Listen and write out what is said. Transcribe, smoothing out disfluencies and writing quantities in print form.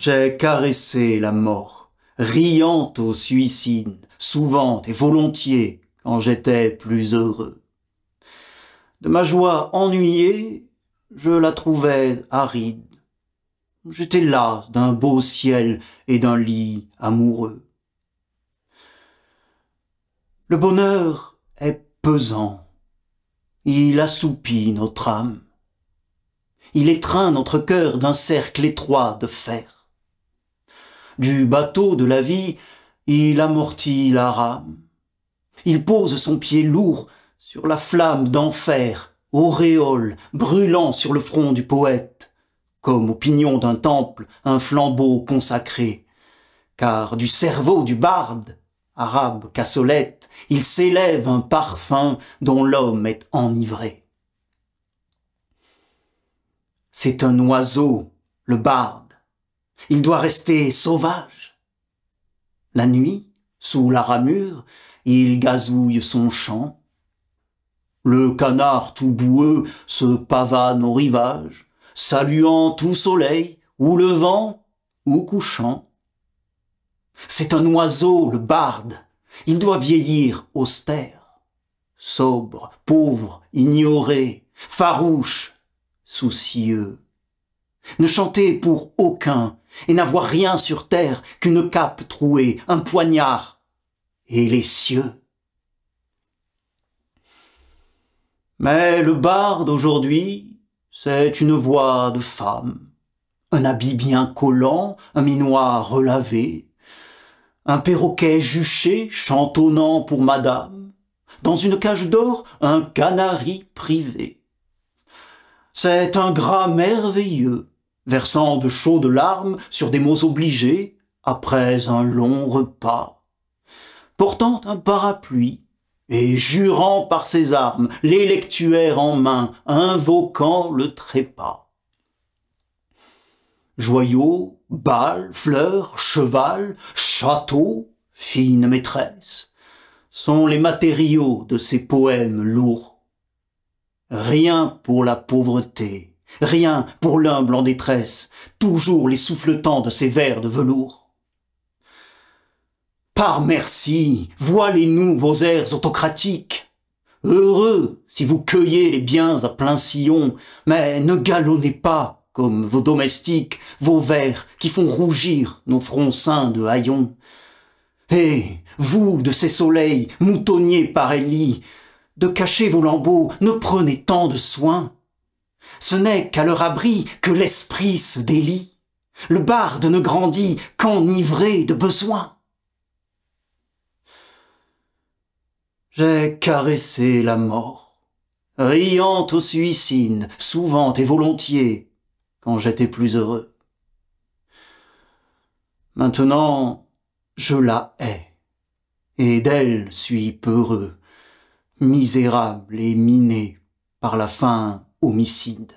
J'ai caressé la mort, riant au suicide, souvent et volontiers, quand j'étais plus heureux. De ma joie ennuyée, je la trouvais aride. J'étais las d'un beau ciel et d'un lit amoureux. Le bonheur est pesant, il assoupit notre âme. Il étreint notre cœur d'un cercle étroit de fer. Du bateau de la vie, il amortit la rame. Il pose son pied lourd sur la flamme d'enfer, auréole brûlant sur le front du poète, comme au pignon d'un temple un flambeau consacré. Car du cerveau du barde, arabe cassolette, il s'élève un parfum dont l'homme est enivré. C'est un oiseau, le barde. Il doit rester sauvage. La nuit, sous la ramure, il gazouille son chant. Le canard tout boueux se pavane au rivage, saluant tout soleil, ou levant, ou couchant. C'est un oiseau, le barde. Il doit vieillir austère, sobre, pauvre, ignoré, farouche, soucieux. Ne chanter pour aucun et n'avoir rien sur terre qu'une cape trouée, un poignard et les cieux. Mais le barde aujourd'hui, c'est une voix de femme, un habit bien collant, un minois relavé, un perroquet juché chantonnant pour madame, dans une cage d'or un canari privé. C'est un gras merveilleux, versant de chaudes larmes sur des mots obligés, après un long repas, portant un parapluie, et jurant par ses armes, l'électuaire en main, invoquant le trépas. Joyaux, balles, fleurs, cheval, château, fine maîtresse, sont les matériaux de ces poèmes lourds. Rien pour la pauvreté, rien pour l'humble en détresse, toujours les souffletants de ces vers de velours. Par merci, voilez-nous vos airs autocratiques. Heureux si vous cueillez les biens à plein sillon, mais ne galonnez pas, comme vos domestiques, vos vers qui font rougir nos fronts ceints de haillons. Et vous, de ces soleils, moutonniers par Élie, de cacher vos lambeaux, ne prenez tant de soin. Ce n'est qu'à leur abri que l'esprit se délie. Le barde ne grandit qu'enivré de besoin. J'ai caressé la mort, riant au suicide, souvent et volontiers, quand j'étais plus heureux. Maintenant, je la hais, et d'elle suis peureux, misérable et miné par la faim homicide.